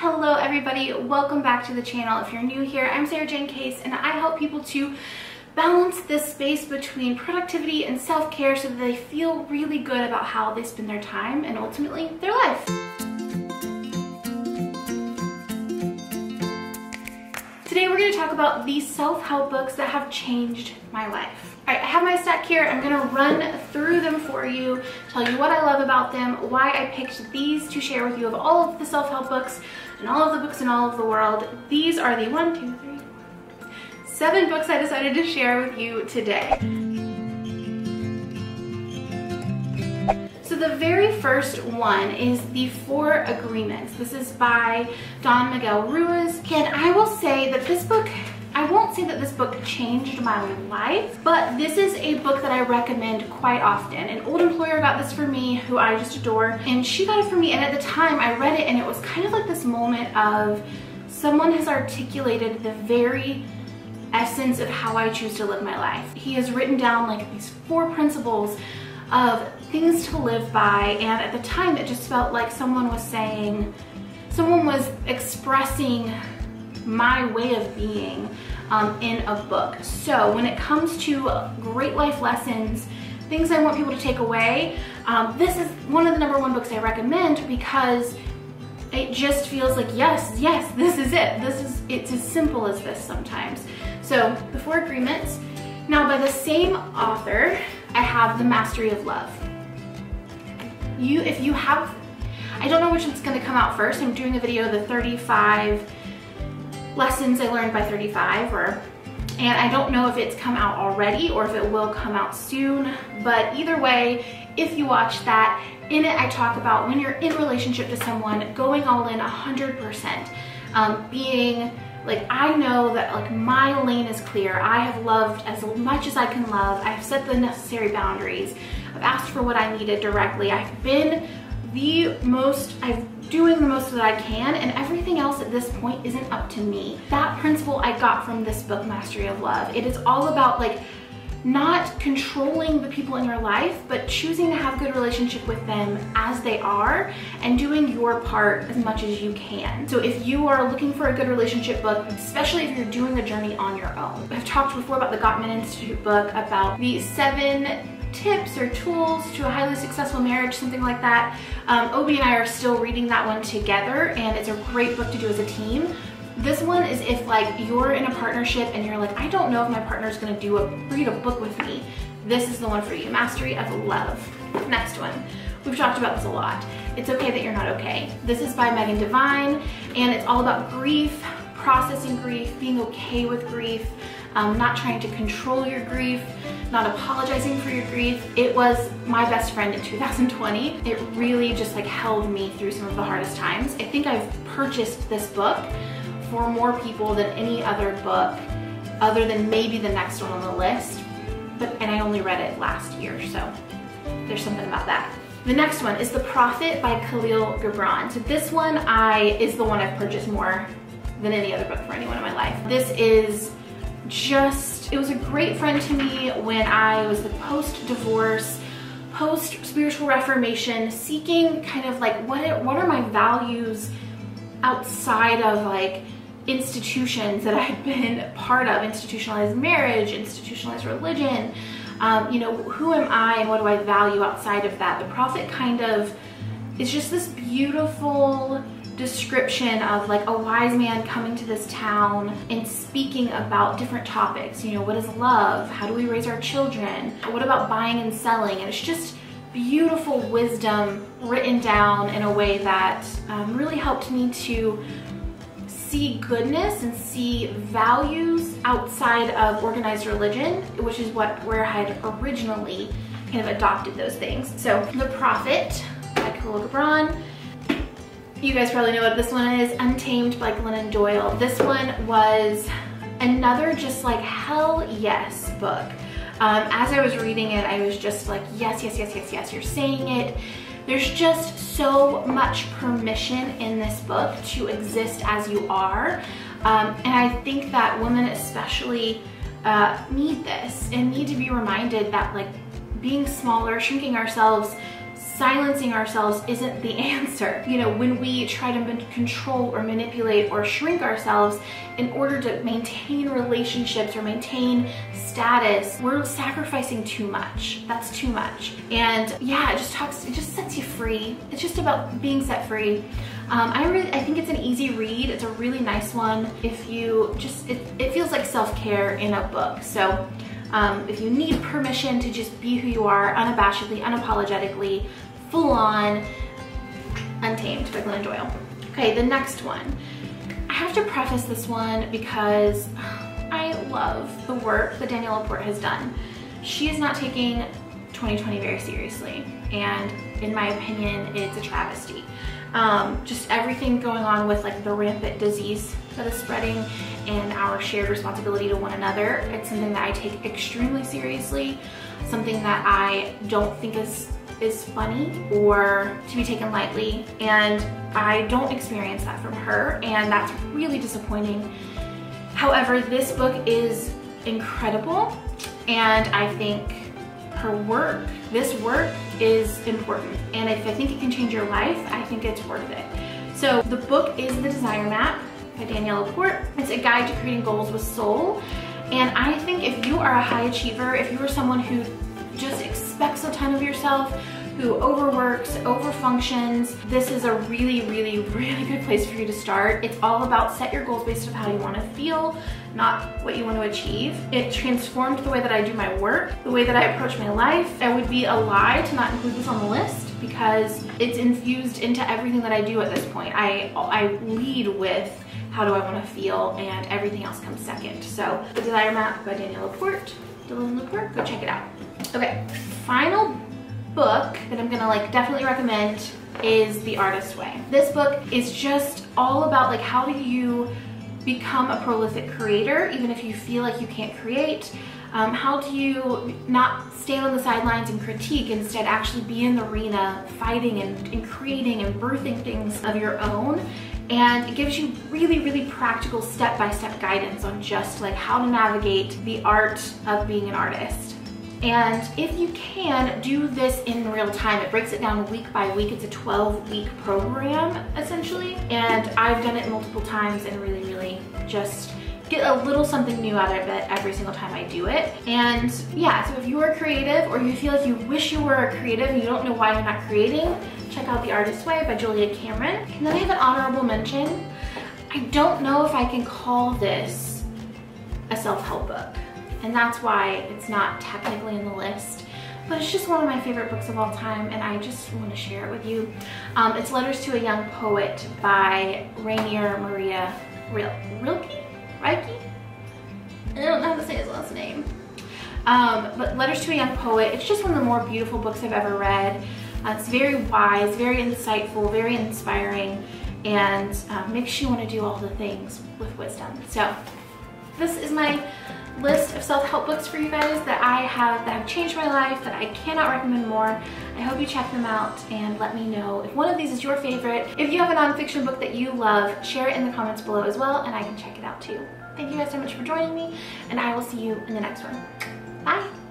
Hello everybody, welcome back to the channel. If you're new here, I'm Sarah Jane Case and I help people to balance this space between productivity and self-care so that they feel really good about how they spend their time and ultimately their life. Today we're going to talk about the self-help books that have changed my life. All right, I have my stack here. I'm going to run through them for you, tell you what I love about them, why I picked these to share with you of all of the self-help books and all of the books in all of the world. These are the 7 books I decided to share with you today. So the very first one is The 4 Agreements. This is by Don Miguel Ruiz. And I will say that this book, I won't say that this book changed my life, but this is a book that I recommend quite often. An old employer got this for me who I just adore, and she got it for me, and at the time I read it and it was kind of like this moment of someone has articulated the very essence of how I choose to live my life. He has written down like these 4 principles of things to live by, and at the time it just felt like someone was expressing my way of being in a book. So when it comes to great life lessons, things I want people to take away, this is one of the #1 books I recommend because it just feels like yes, this is it. It's as simple as this sometimes. So The 4 Agreements. Now by the same author, I have The Mastery of Love. If you have, I don't know which one's going to come out first. I'm doing a video, the 35 lessons I learned by 35, and I don't know if it's come out already or if it will come out soon, but either way, if you watch that, in it I talk about when you're in a relationship to someone, going all in 100%, being like, I know that like my lane is clear. I have loved as much as I can love. I've set the necessary boundaries. I've asked for what I needed directly. I've been doing the most that I can, and everything else at this point isn't up to me. That principle I got from this book, Mastery of Love. It is all about like not controlling the people in your life, but choosing to have good relationship with them as they are and doing your part as much as you can. So if you are looking for a good relationship book, especially if you're doing the journey on your own. I've talked before about the Gottman Institute book about the 7 tips or tools to a highly successful marriage, something like that. Obi and I are still reading that one together, and it's a great book to do as a team. This one is if like you're in a partnership and you're like, I don't know if my partner is going to read a book with me. This is the one for you. Mastery of Love. Next one. We've talked about this a lot. It's Okay That You're Not Okay. This is by Megan Devine, and it's all about grief, processing grief, being okay with grief, not trying to control your grief, not apologizing for your grief. It was my best friend in 2020. It really just like held me through some of the hardest times. I think I've purchased this book for more people than any other book other than maybe the next one on the list, and I only read it last year, so there's something about that. The next one is The Prophet by Khalil Gabron. So this one is the one I've purchased more than any other book for anyone in my life. This is it was a great friend to me when I was the post-divorce, post-spiritual reformation, seeking kind of like what are my values outside of like institutions that I've been part of, institutionalized marriage, institutionalized religion, you know, who am I and what do I value outside of that? The Prophet kind of is just this beautiful description of like a wise man coming to this town and speaking about different topics. You know, what is love? How do we raise our children? What about buying and selling? And it's just beautiful wisdom written down in a way that really helped me to see goodness and see values outside of organized religion, which is where I had originally kind of adopted those things. So The Prophet by Khalil Gabron. You guys probably know what this one is. Untamed by Glennon Doyle. This one was another just like hell yes book. As I was reading it, I was just like, yes, you're saying it. There's just so much permission in this book to exist as you are. And I think that women especially need this and need to be reminded that like being smaller, shrinking ourselves silencing ourselves isn't the answer. You know, when we try to control or manipulate or shrink ourselves in order to maintain relationships or maintain status, we're sacrificing too much. That's too much. And yeah, it just sets you free. It's just about being set free. I think it's an easy read. It's a really nice one. If you just, it feels like self-care in a book. So if you need permission to just be who you are, unabashedly, unapologetically, full on, Untamed by Glennon Doyle. Okay, the next one. I have to preface this one because I love the work that Danielle Laporte has done. She is not taking 2020 very seriously, and in my opinion, it's a travesty. Just everything going on with like the rampant disease that is spreading and our shared responsibility to one another. It's something that I take extremely seriously, something that I don't think is funny or to be taken lightly, and I don't experience that from her, and that's really disappointing. However, this book is incredible, and I think this work is important, and if I think it can change your life, I think it's worth it. So the book is The Desire Map by Danielle Laporte. It's a guide to creating goals with soul, and I think if you are a high achiever, if you are someone who just expects a ton of yourself, who overworks, overfunctions, this is a really, really, really good place for you to start. It's all about set your goals based on how you want to feel, not what you want to achieve. It transformed the way that I do my work, the way that I approach my life. It would be a lie to not include this on the list because it's infused into everything that I do at this point. I lead with how do I want to feel, and everything else comes second. So The Desire Map by Danielle Laporte, go check it out. Okay, final book that I'm gonna like definitely recommend is The Artist's Way. This book is just all about like how do you become a prolific creator even if you feel like you can't create. How do you not stand on the sidelines and critique, instead actually be in the arena fighting and creating and birthing things of your own. And it gives you really, really practical step-by-step guidance on just like how to navigate the art of being an artist. And if you can, do this in real time. It breaks it down week by week. It's a 12-week program, essentially. And I've done it multiple times and really, really just get a little something new out of it every single time I do it. And yeah, so if you are creative or you feel like you wish you were a creative and you don't know why you're not creating, check out The Artist's Way by Julia Cameron. And then I have an honorable mention. I don't know if I can call this a self-help book, and that's why it's not technically in the list, but it's just one of my favorite books of all time, and I just want to share it with you. It's Letters to a Young Poet by Rainier Maria Rilke? I don't know how to say his last name. But Letters to a Young Poet, it's just one of the more beautiful books I've ever read. It's very wise, very insightful, very inspiring, and makes you want to do all the things with wisdom. So this is my list of self-help books for you guys that have changed my life, that I cannot recommend more. I hope you check them out and let me know if one of these is your favorite. If you have a nonfiction book that you love, share it in the comments below as well, and I can check it out too. Thank you guys so much for joining me, and I will see you in the next one. Bye!